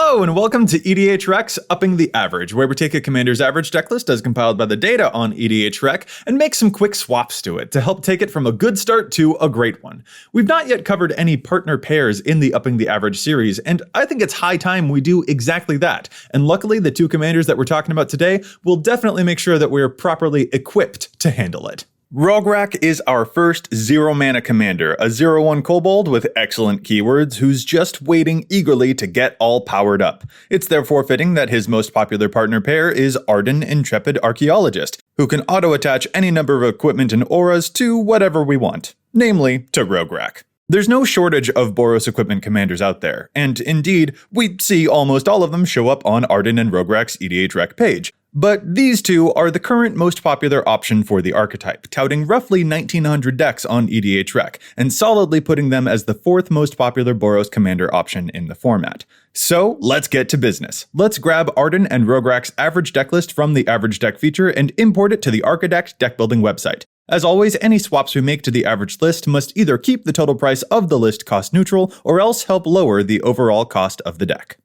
Hello and welcome to EDHREC's Upping the Average, where we take a commander's average decklist as compiled by the data on EDHREC and make some quick swaps to it to help take it from a good start to a great one. We've not yet covered any partner pairs in the Upping the Average series, and I think it's high time we do exactly that. And luckily, the two commanders that we're talking about today will definitely make sure that we're properly equipped to handle it. Rograkh is our first zero-mana commander, a 0/1 kobold with excellent keywords who's just waiting eagerly to get all powered up. It's therefore fitting that his most popular partner pair is Ardenn Intrepid Archaeologist, who can auto-attach any number of equipment and auras to whatever we want, namely to Rograkh. There's no shortage of Boros equipment commanders out there, and indeed, we see almost all of them show up on Ardenn and Rograkh's EDHREC page. But these two are the current most popular option for the archetype, touting roughly 1900 decks on EDHREC, and solidly putting them as the fourth most popular Boros commander option in the format. So let's get to business. Let's grab Ardenn and Rograkh's average decklist from the average deck feature and import it to the Archidect deck building website. As always, any swaps we make to the average list must either keep the total price of the list cost neutral, or else help lower the overall cost of the deck.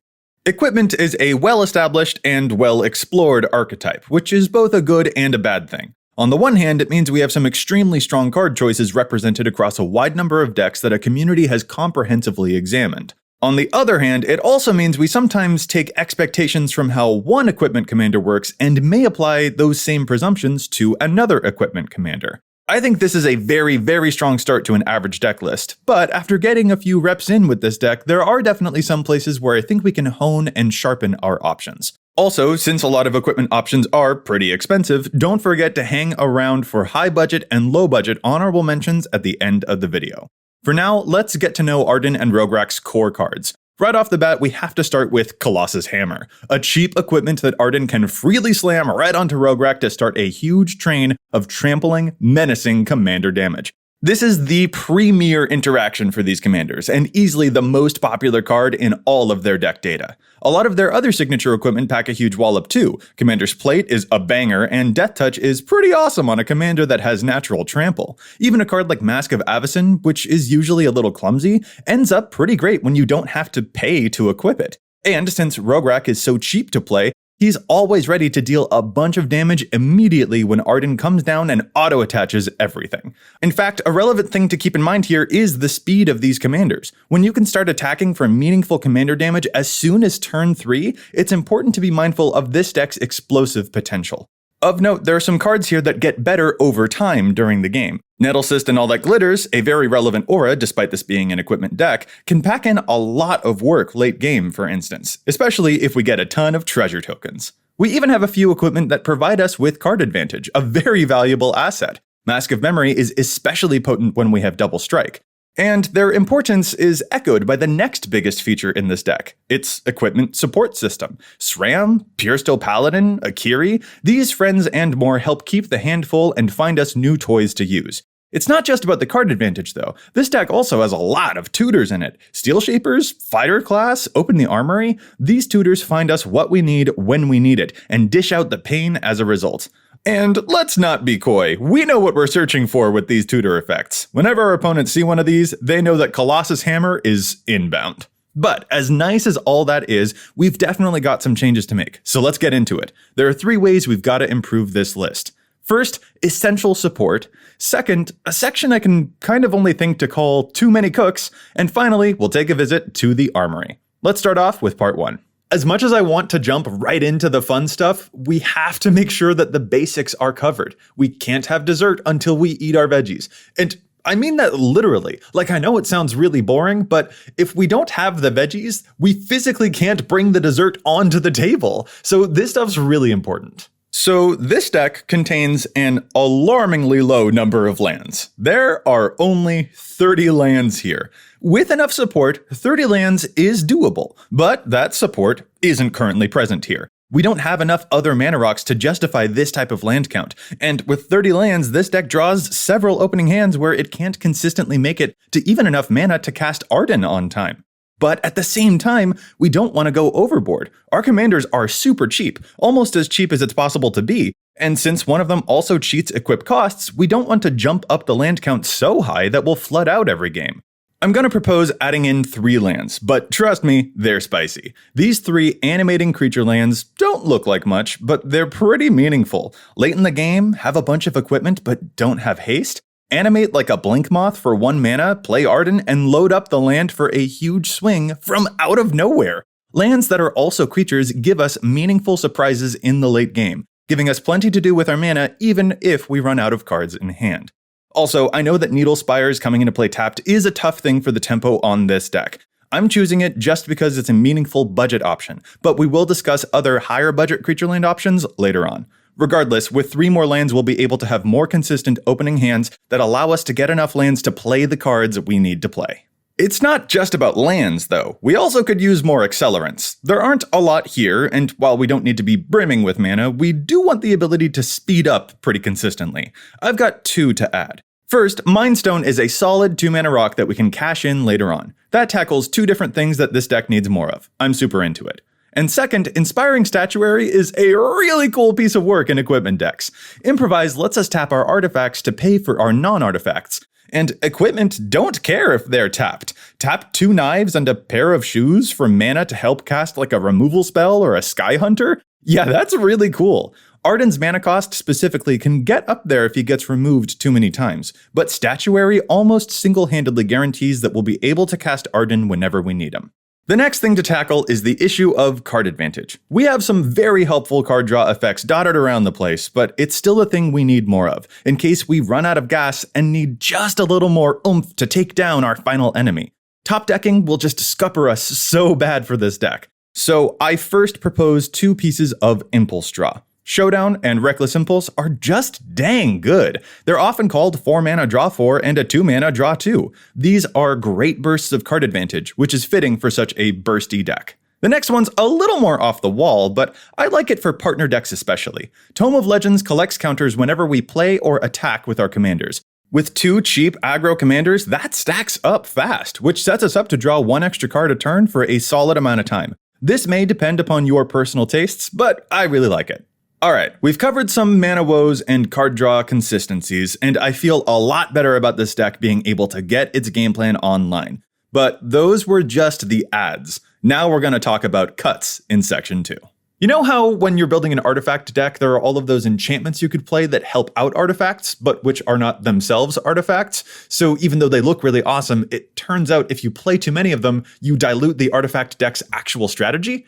Equipment is a well-established and well-explored archetype, which is both a good and a bad thing. On the one hand, it means we have some extremely strong card choices represented across a wide number of decks that a community has comprehensively examined. On the other hand, it also means we sometimes take expectations from how one equipment commander works and may apply those same presumptions to another equipment commander. I think this is a very, very strong start to an average deck list, but after getting a few reps in with this deck, there are definitely some places where I think we can hone and sharpen our options. Also, since a lot of equipment options are pretty expensive, don't forget to hang around for high budget and low budget honorable mentions at the end of the video. For now, let's get to know Ardenn and Rograkh's core cards. Right off the bat, we have to start with Colossus Hammer, a cheap equipment that Ardenn can freely slam right onto Rograkh to start a huge train of trampling, menacing commander damage. This is the premier interaction for these commanders, and easily the most popular card in all of their deck data. A lot of their other signature equipment pack a huge wallop too. Commander's Plate is a banger, and Death Touch is pretty awesome on a commander that has natural trample. Even a card like Mask of Avacyn, which is usually a little clumsy, ends up pretty great when you don't have to pay to equip it. And since Rograkh is so cheap to play, he's always ready to deal a bunch of damage immediately when Ardenn comes down and auto-attaches everything. In fact, a relevant thing to keep in mind here is the speed of these commanders. When you can start attacking for meaningful commander damage as soon as turn 3, it's important to be mindful of this deck's explosive potential. Of note, there are some cards here that get better over time during the game. Nettlecyst and All That Glitters, a very relevant aura despite this being an equipment deck, can pack in a lot of work late game, for instance, especially if we get a ton of treasure tokens. We even have a few equipment that provide us with card advantage, a very valuable asset. Mask of Memory is especially potent when we have double strike. And their importance is echoed by the next biggest feature in this deck, its equipment support system. SRAM, Pure Steel Paladin, Akiri, these friends and more help keep the hand full and find us new toys to use. It's not just about the card advantage though. This deck also has a lot of tutors in it. Steel Shapers, Fighter Class, Open the Armory. These tutors find us what we need when we need it, and dish out the pain as a result. And let's not be coy, we know what we're searching for with these tutor effects. Whenever our opponents see one of these, they know that Colossus Hammer is inbound. But as nice as all that is, we've definitely got some changes to make, so let's get into it. There are 3 ways we've got to improve this list. First, essential support. Second, a section I can kind of only think to call too many cooks. And finally, we'll take a visit to the armory. Let's start off with part 1. As much as I want to jump right into the fun stuff, we have to make sure that the basics are covered. We can't have dessert until we eat our veggies. And I mean that literally. Like, I know it sounds really boring, but if we don't have the veggies, we physically can't bring the dessert onto the table. So this stuff's really important. So this deck contains an alarmingly low number of lands. There are only 30 lands here. With enough support, 30 lands is doable, but that support isn't currently present here. We don't have enough other mana rocks to justify this type of land count, and with 30 lands, this deck draws several opening hands where it can't consistently make it to even enough mana to cast Ardenn on time. But at the same time, we don't want to go overboard. Our commanders are super cheap, almost as cheap as it's possible to be, and since one of them also cheats equip costs, we don't want to jump up the land count so high that we'll flood out every game. I'm going to propose adding in 3 lands, but trust me, they're spicy. These 3 animating creature lands don't look like much, but they're pretty meaningful. Late in the game, have a bunch of equipment but don't have haste? Animate like a Blink Moth for 1 mana, play Ardenn, and load up the land for a huge swing from out of nowhere. Lands that are also creatures give us meaningful surprises in the late game, giving us plenty to do with our mana even if we run out of cards in hand. Also, I know that Needle Spires coming into play tapped is a tough thing for the tempo on this deck. I'm choosing it just because it's a meaningful budget option, but we will discuss other higher budget creature land options later on. Regardless, with 3 more lands we'll be able to have more consistent opening hands that allow us to get enough lands to play the cards we need to play. It's not just about lands, though. We also could use more accelerants. There aren't a lot here, and while we don't need to be brimming with mana, we do want the ability to speed up pretty consistently. I've got 2 to add. First, Mindstone is a solid 2-mana rock that we can cash in later on. That tackles 2 different things that this deck needs more of. I'm super into it. And second, Inspiring Statuary is a really cool piece of work in equipment decks. Improvise lets us tap our artifacts to pay for our non-artifacts. And equipment don't care if they're tapped. Tap 2 knives and a pair of shoes for mana to help cast like a removal spell or a Sky Hunter? Yeah, that's really cool. Ardenn's mana cost specifically can get up there if he gets removed too many times, but Statuary almost single-handedly guarantees that we'll be able to cast Ardenn whenever we need him. The next thing to tackle is the issue of card advantage. We have some very helpful card draw effects dotted around the place, but it's still a thing we need more of, in case we run out of gas and need just a little more oomph to take down our final enemy. Top decking will just scupper us so bad for this deck. So I first propose 2 pieces of Impulse Draw. Showdown and Reckless Impulse are just dang good. They're often called 4-mana draw 4 and a 2-mana draw 2. These are great bursts of card advantage, which is fitting for such a bursty deck. The next one's a little more off the wall, but I like it for partner decks especially. Tome of Legends collects counters whenever we play or attack with our commanders. With 2 cheap aggro commanders, that stacks up fast, which sets us up to draw 1 extra card a turn for a solid amount of time. This may depend upon your personal tastes, but I really like it. Alright, we've covered some mana woes and card draw consistencies, and I feel a lot better about this deck being able to get its game plan online. But those were just the adds. Now we're going to talk about cuts in section 2. You know how when you're building an artifact deck, there are all of those enchantments you could play that help out artifacts, but which are not themselves artifacts? So even though they look really awesome, it turns out if you play too many of them, you dilute the artifact deck's actual strategy?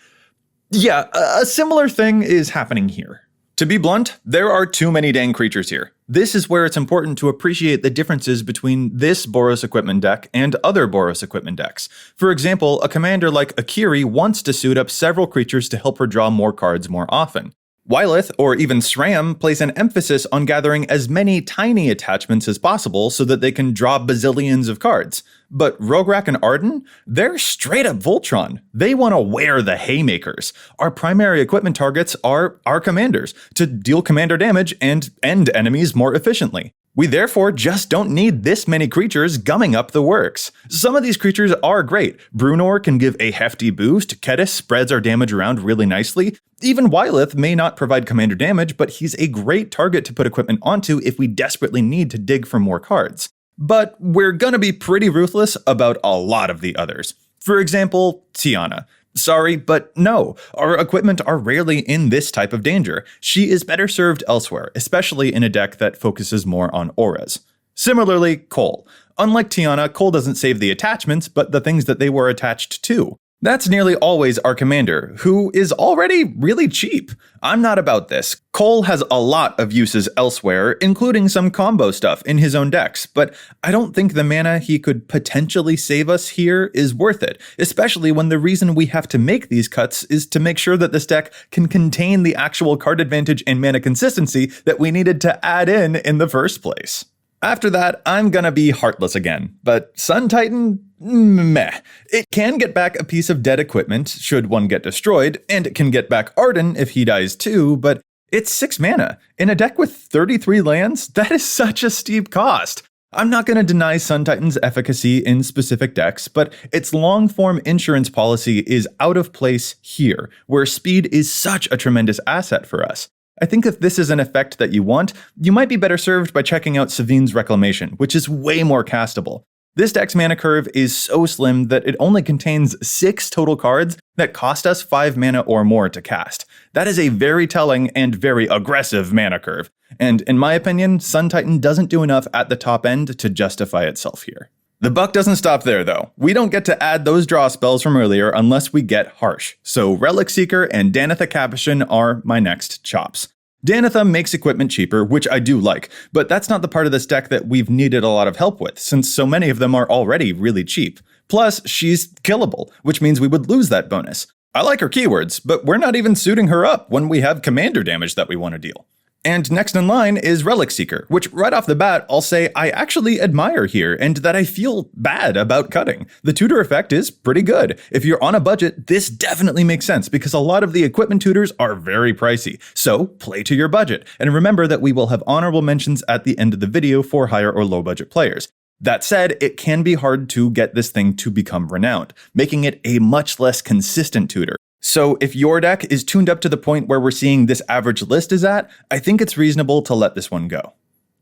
Yeah, a similar thing is happening here. To be blunt, there are too many dang creatures here. This is where it's important to appreciate the differences between this Boros equipment deck and other Boros equipment decks. For example, a commander like Akiri wants to suit up several creatures to help her draw more cards more often. Wylith, or even SRAM, plays an emphasis on gathering as many tiny attachments as possible so that they can draw bazillions of cards. But Rograkh and Ardenn, they're straight up Voltron. They want to wear the haymakers. Our primary equipment targets are our commanders, to deal commander damage and end enemies more efficiently. We therefore just don't need this many creatures gumming up the works. Some of these creatures are great. Brunor can give a hefty boost, Kedis spreads our damage around really nicely. Even Wylith may not provide commander damage, but he's a great target to put equipment onto if we desperately need to dig for more cards. But we're gonna be pretty ruthless about a lot of the others. For example, Tiana. Sorry, but no, our equipment are rarely in this type of danger. She is better served elsewhere, especially in a deck that focuses more on auras. Similarly, Cole. Unlike Tiana, Cole doesn't save the attachments, but the things that they were attached to. That's nearly always our commander, who is already really cheap. I'm not about this. Cole has a lot of uses elsewhere, including some combo stuff in his own decks, but I don't think the mana he could potentially save us here is worth it, especially when the reason we have to make these cuts is to make sure that this deck can contain the actual card advantage and mana consistency that we needed to add in the first place. After that, I'm gonna be heartless again, but Sun Titan? Meh. It can get back a piece of dead equipment should one get destroyed, and it can get back Ardenn if he dies too, but it's 6 mana. In a deck with 33 lands, that is such a steep cost. I'm not going to deny Sun Titan's efficacy in specific decks, but its long-form insurance policy is out of place here, where speed is such a tremendous asset for us. I think if this is an effect that you want, you might be better served by checking out Savine's Reclamation, which is way more castable. This deck's mana curve is so slim that it only contains 6 total cards that cost us 5 mana or more to cast. That is a very telling and very aggressive mana curve, and in my opinion, Sun Titan doesn't do enough at the top end to justify itself here. The buck doesn't stop there though. We don't get to add those draw spells from earlier unless we get Harsh, so Relic Seeker and Danitha Capuchin are my next chops. Danitha makes equipment cheaper, which I do like, but that's not the part of this deck that we've needed a lot of help with, since so many of them are already really cheap. Plus, she's killable, which means we would lose that bonus. I like her keywords, but we're not even suiting her up when we have commander damage that we want to deal. And next in line is Relic Seeker, which right off the bat, I'll say I actually admire here and that I feel bad about cutting. The tutor effect is pretty good. If you're on a budget, this definitely makes sense because a lot of the equipment tutors are very pricey. So play to your budget. And remember that we will have honorable mentions at the end of the video for higher or low budget players. That said, it can be hard to get this thing to become renowned, making it a much less consistent tutor. So if your deck is tuned up to the point where we're seeing this average list is at, I think it's reasonable to let this one go.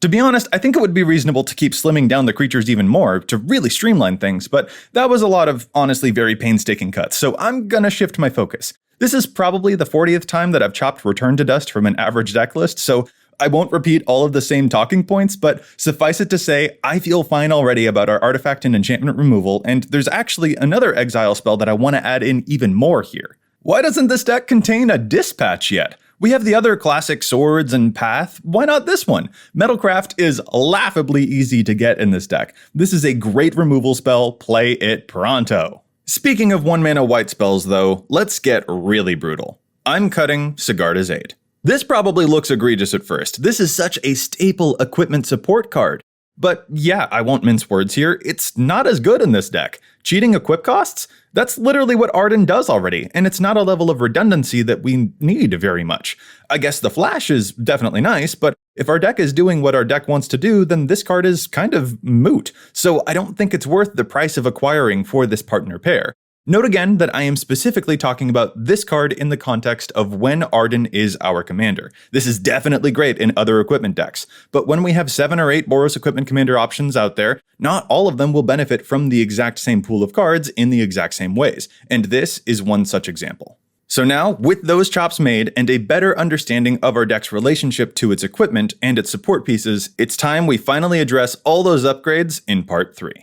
To be honest, I think it would be reasonable to keep slimming down the creatures even more to really streamline things, but that was a lot of honestly very painstaking cuts, so I'm gonna shift my focus. This is probably the 40th time that I've chopped Return to Dust from an average deck list, so I won't repeat all of the same talking points, but suffice it to say, I feel fine already about our artifact and enchantment removal, and there's actually another exile spell that I want to add in even more here. Why doesn't this deck contain a dispatch yet? We have the other classic swords and path, why not this one? Metalcraft is laughably easy to get in this deck. This is a great removal spell, play it pronto. Speaking of 1-mana white spells though, let's get really brutal. I'm cutting Sigarda's Aid. This probably looks egregious at first. This is such a staple equipment support card. But yeah, I won't mince words here, it's not as good in this deck. Cheating equip costs? That's literally what Ardenn does already, and it's not a level of redundancy that we need very much. I guess the flash is definitely nice, but if our deck is doing what our deck wants to do, then this card is kind of moot, so I don't think it's worth the price of acquiring for this partner pair. Note again that I am specifically talking about this card in the context of when Ardenn is our commander. This is definitely great in other equipment decks, but when we have 7 or 8 Boros equipment commander options out there, not all of them will benefit from the exact same pool of cards in the exact same ways, and this is one such example. So now, with those chops made and a better understanding of our deck's relationship to its equipment and its support pieces, it's time we finally address all those upgrades in part 3.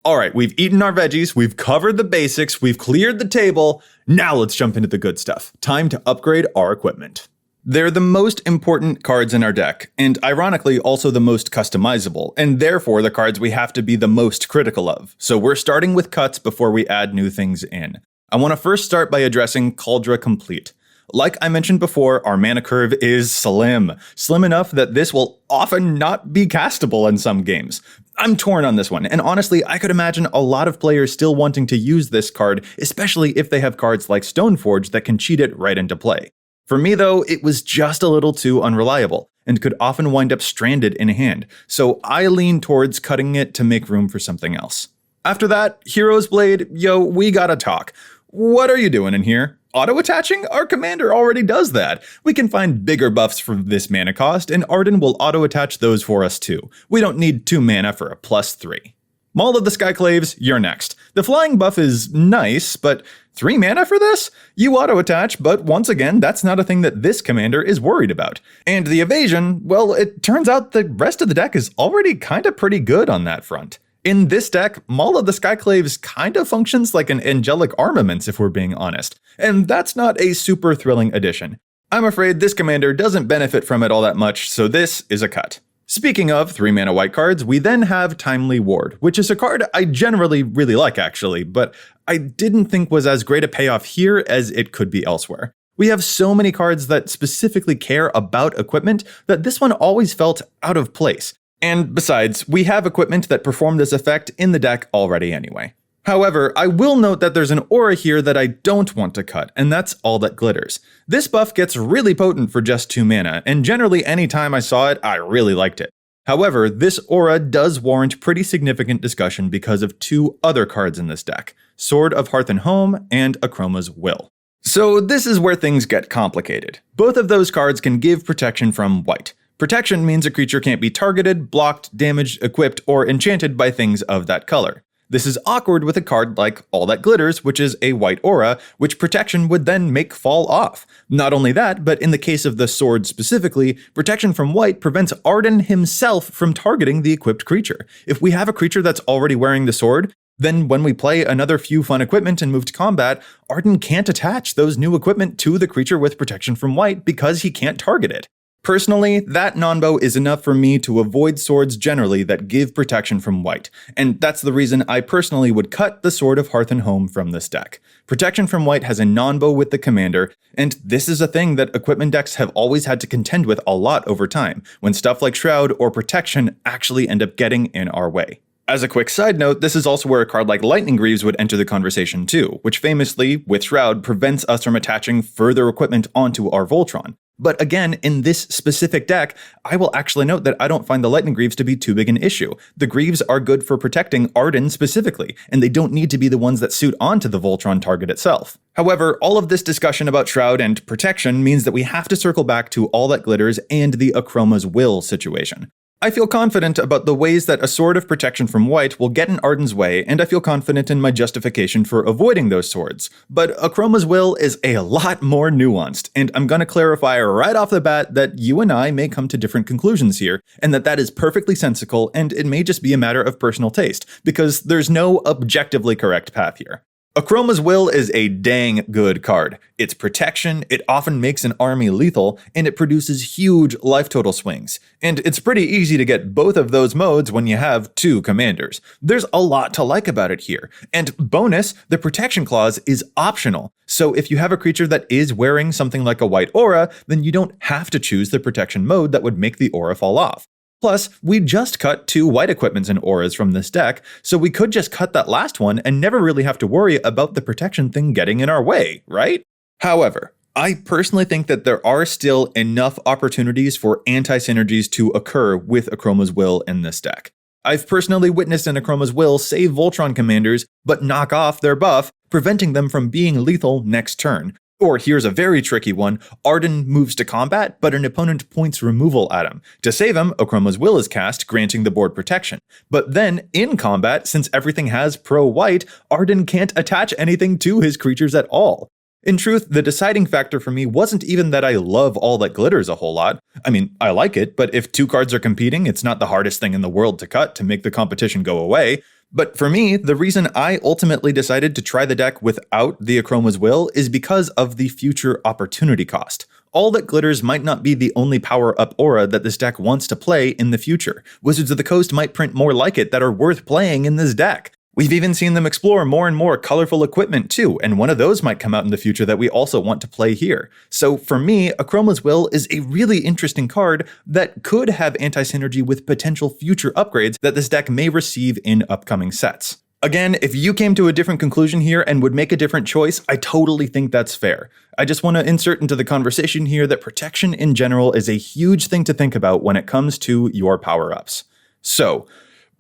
Alright, we've eaten our veggies, we've covered the basics, we've cleared the table, now let's jump into the good stuff. Time to upgrade our equipment. They're the most important cards in our deck, and ironically also the most customizable, and therefore the cards we have to be the most critical of. So we're starting with cuts before we add new things in. I want to first start by addressing Kaldra Complete. Like I mentioned before, our mana curve is slim. Slim enough that this will often not be castable in some games. I'm torn on this one, and honestly, I could imagine a lot of players still wanting to use this card, especially if they have cards like Stoneforge that can cheat it right into play. For me though, it was just a little too unreliable, and could often wind up stranded in hand, so I lean towards cutting it to make room for something else. After that, Hero's Blade, yo, we gotta talk. What are you doing in here? Auto-attaching? Our commander already does that. We can find bigger buffs for this mana cost, and Ardenn will auto-attach those for us too. We don't need 2 mana for a +3. Maul of the Skyclaves, you're next. The flying buff is nice, but 3 mana for this? You auto-attach, but once again, that's not a thing that this commander is worried about. And the evasion, well, it turns out the rest of the deck is already kinda pretty good on that front. In this deck, Maul of the Skyclaves kind of functions like an angelic armaments if we're being honest, and that's not a super thrilling addition. I'm afraid this commander doesn't benefit from it all that much, so this is a cut. Speaking of 3 mana white cards, we then have Timely Ward, which is a card I generally really like actually, but I didn't think was as great a payoff here as it could be elsewhere. We have so many cards that specifically care about equipment that this one always felt out of place. And besides, we have equipment that perform this effect in the deck already anyway. However, I will note that there's an aura here that I don't want to cut, and that's All That Glitters. This buff gets really potent for just 2 mana, and generally any time I saw it, I really liked it. However, this aura does warrant pretty significant discussion because of 2 other cards in this deck, Sword of Hearth and Home and Akroma's Will. So this is where things get complicated. Both of those cards can give protection from white. Protection means a creature can't be targeted, blocked, damaged, equipped, or enchanted by things of that color. This is awkward with a card like All That Glitters, which is a white aura, which protection would then make fall off. Not only that, but in the case of the sword specifically, protection from white prevents Ardenn himself from targeting the equipped creature. If we have a creature that's already wearing the sword, then when we play another few fun equipment and move to combat, Ardenn can't attach those new equipment to the creature with protection from white because he can't target it. Personally, that non-bow is enough for me to avoid swords generally that give protection from white, and that's the reason I personally would cut the Sword of Hearth and Home from this deck. Protection from white has a non-bow with the commander, and this is a thing that equipment decks have always had to contend with a lot over time, when stuff like Shroud or Protection actually end up getting in our way. As a quick side note, this is also where a card like Lightning Greaves would enter the conversation too, which famously, with Shroud, prevents us from attaching further equipment onto our Voltron. But again, in this specific deck, I will actually note that I don't find the Lightning Greaves to be too big an issue. The Greaves are good for protecting Ardenn specifically, and they don't need to be the ones that suit onto the Voltron target itself. However, all of this discussion about Shroud and Protection means that we have to circle back to All That Glitters and the Akroma's Will situation. I feel confident about the ways that a Sword of Protection from white will get in Ardenn's way, and I feel confident in my justification for avoiding those swords. But Akroma's Will is a lot more nuanced, and I'm gonna clarify right off the bat that you and I may come to different conclusions here, and that is perfectly sensical, and it may just be a matter of personal taste, because there's no objectively correct path here. Akroma's Will is a dang good card. It's protection, it often makes an army lethal, and it produces huge life total swings. And it's pretty easy to get both of those modes when you have two commanders. There's a lot to like about it here. And bonus, the protection clause is optional. So if you have a creature that is wearing something like a white aura, then you don't have to choose the protection mode that would make the aura fall off. Plus, we just cut two white equipments and auras from this deck, so we could just cut that last one and never really have to worry about the protection thing getting in our way, right? However, I personally think that there are still enough opportunities for anti-synergies to occur with Akroma's Will in this deck. I've personally witnessed an Akroma's Will save Voltron commanders, but knock off their buff, preventing them from being lethal next turn. Or here's a very tricky one, Ardenn moves to combat, but an opponent points removal at him. To save him, Akroma's Will is cast, granting the board protection. But then, in combat, since everything has pro-white, Ardenn can't attach anything to his creatures at all. In truth, the deciding factor for me wasn't even that I love All That Glitters a whole lot. I mean, I like it, but if two cards are competing, it's not the hardest thing in the world to cut to make the competition go away. But for me, the reason I ultimately decided to try the deck without the Akroma's Will is because of the future opportunity cost. All That Glitters might not be the only power-up aura that this deck wants to play in the future. Wizards of the Coast might print more like it that are worth playing in this deck. We've even seen them explore more and more colorful equipment too, and one of those might come out in the future that we also want to play here. So for me, Akroma's Will is a really interesting card that could have anti-synergy with potential future upgrades that this deck may receive in upcoming sets. Again, if you came to a different conclusion here and would make a different choice, I totally think that's fair. I just want to insert into the conversation here that protection in general is a huge thing to think about when it comes to your power-ups. So,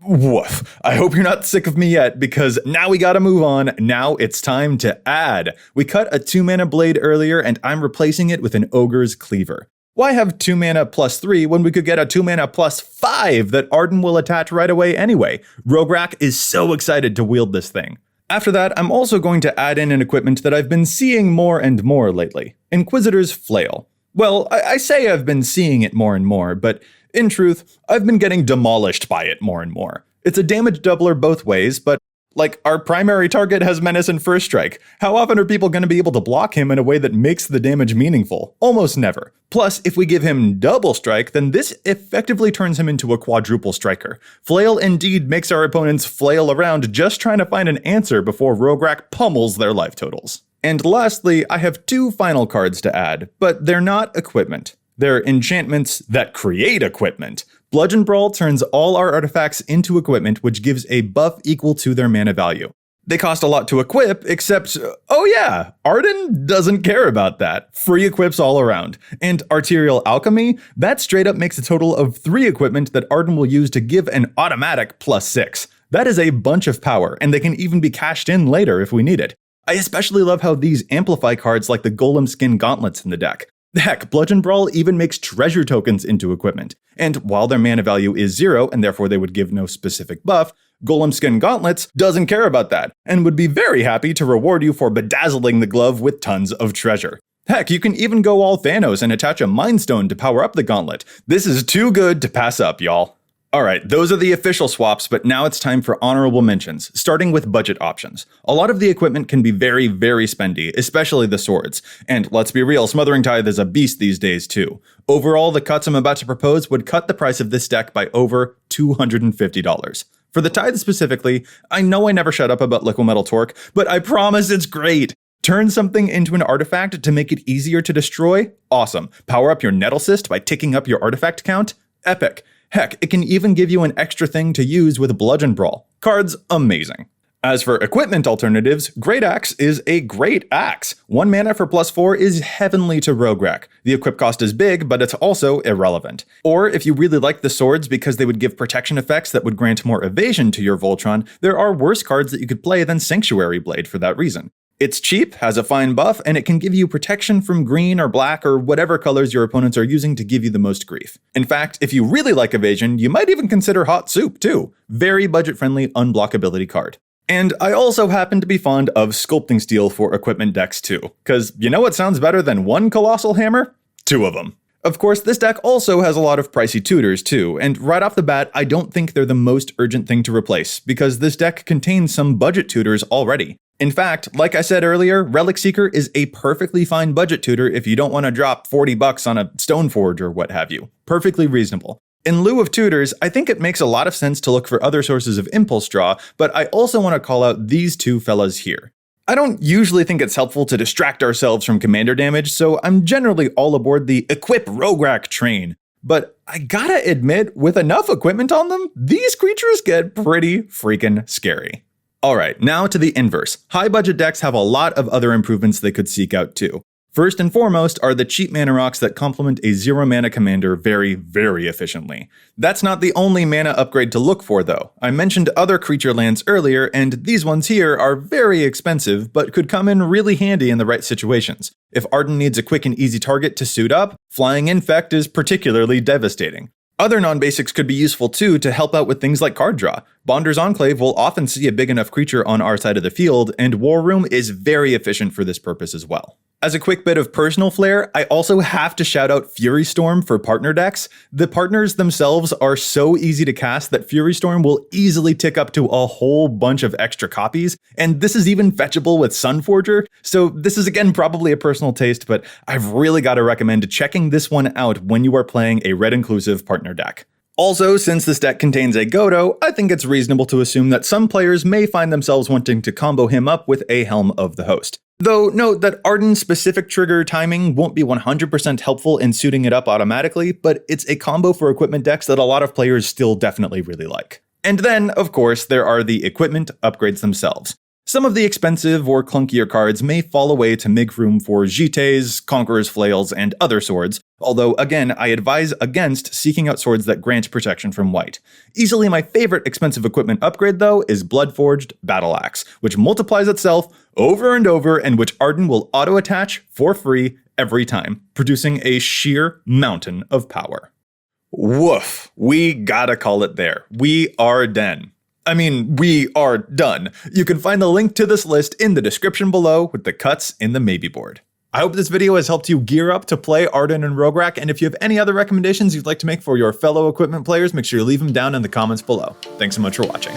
woof. I hope you're not sick of me yet, because now we gotta move on. Now it's time to add. We cut a 2-mana blade earlier, and I'm replacing it with an Ogre's Cleaver. Why have 2 mana plus 3 when we could get a 2 mana plus 5 that Ardenn will attach right away anyway? Rograkh is so excited to wield this thing. After that, I'm also going to add in an equipment that I've been seeing more and more lately. Inquisitor's Flail. Well, I say I've been seeing it more and more, but in truth, I've been getting demolished by it more and more. It's a damage doubler both ways, but like, our primary target has Menace and First Strike. How often are people going to be able to block him in a way that makes the damage meaningful? Almost never. Plus, if we give him double strike, then this effectively turns him into a quadruple striker. Flail indeed makes our opponents flail around just trying to find an answer before Rograkh pummels their life totals. And lastly, I have 2 final cards to add, but they're not equipment. They're enchantments that create equipment. Bludgeon Brawl turns all our artifacts into equipment, which gives a buff equal to their mana value. They cost a lot to equip, except, oh yeah, Ardenn doesn't care about that. Free equips all around. And Arterial Alchemy, that straight up makes a total of 3 equipment that Ardenn will use to give an automatic +6. That is a bunch of power, and they can even be cashed in later if we need it. I especially love how these amplify cards like the Golem Skin Gauntlets in the deck. Heck, Bludgeon Brawl even makes treasure tokens into equipment, and while their mana value is 0 and therefore they would give no specific buff, Golem Skin Gauntlets doesn't care about that, and would be very happy to reward you for bedazzling the glove with tons of treasure. Heck, you can even go all Thanos and attach a Mind Stone to power up the gauntlet. This is too good to pass up, y'all. Alright, those are the official swaps, but now it's time for honorable mentions, starting with budget options. A lot of the equipment can be very, very spendy, especially the swords. And let's be real, Smothering Tithe is a beast these days too. Overall, the cuts I'm about to propose would cut the price of this deck by over $250. For the Tithe specifically, I know I never shut up about Liquid Metal Torque, but I promise it's great! Turn something into an artifact to make it easier to destroy? Awesome. Power up your Nettle Cyst by ticking up your artifact count? Epic. Heck, it can even give you an extra thing to use with Bludgeon Brawl. Cards, amazing. As for equipment alternatives, Great Axe is a great axe. 1 mana for +4 is heavenly to Rograkh. The equip cost is big, but it's also irrelevant. Or if you really like the swords because they would give protection effects that would grant more evasion to your Voltron, there are worse cards that you could play than Sanctuary Blade for that reason. It's cheap, has a fine buff, and it can give you protection from green or black or whatever colors your opponents are using to give you the most grief. In fact, if you really like evasion, you might even consider Hot Soup too. Very budget-friendly unblockability card. And I also happen to be fond of Sculpting Steel for equipment decks too, cause you know what sounds better than 1 Colossal Hammer? 2 of them. Of course, this deck also has a lot of pricey tutors too, and right off the bat, I don't think they're the most urgent thing to replace, because this deck contains some budget tutors already. In fact, like I said earlier, Relic Seeker is a perfectly fine budget tutor if you don't want to drop $40 on a Stoneforge or what have you. Perfectly reasonable. In lieu of tutors, I think it makes a lot of sense to look for other sources of impulse draw, but I also want to call out these two fellas here. I don't usually think it's helpful to distract ourselves from commander damage, so I'm generally all aboard the Equip Rograkh train. But I gotta admit, with enough equipment on them, these creatures get pretty freaking scary. Alright, now to the inverse. High budget decks have a lot of other improvements they could seek out too. First and foremost are the cheap mana rocks that complement a 0 mana commander very, very efficiently. That's not the only mana upgrade to look for though. I mentioned other creature lands earlier, and these ones here are very expensive, but could come in really handy in the right situations. If Ardenn needs a quick and easy target to suit up, Flying Infect is particularly devastating. Other non-basics could be useful too to help out with things like card draw. Bonder's Enclave will often see a big enough creature on our side of the field, and War Room is very efficient for this purpose as well. As a quick bit of personal flair, I also have to shout out Fury Storm for partner decks. The partners themselves are so easy to cast that Fury Storm will easily tick up to a whole bunch of extra copies, and this is even fetchable with Sunforger, so this is again probably a personal taste, but I've really got to recommend checking this one out when you are playing a red-inclusive partner deck. Also, since this deck contains a Godo, I think it's reasonable to assume that some players may find themselves wanting to combo him up with a Helm of the Host. Though note that Ardenn's specific trigger timing won't be 100% helpful in suiting it up automatically, but it's a combo for equipment decks that a lot of players still definitely really like. And then, of course, there are the equipment upgrades themselves. Some of the expensive or clunkier cards may fall away to make room for Jites, Conqueror's Flails, and other swords, although again, I advise against seeking out swords that grant protection from white. Easily my favorite expensive equipment upgrade though is Bloodforged Battle Axe, which multiplies itself over and over and which Ardenn will auto-attach for free every time, producing a sheer mountain of power. Woof, we gotta call it there. We are done. We are done. You can find the link to this list in the description below with the cuts in the maybe board. I hope this video has helped you gear up to play Ardenn and Rograkh, and if you have any other recommendations you'd like to make for your fellow equipment players, make sure you leave them down in the comments below. Thanks so much for watching.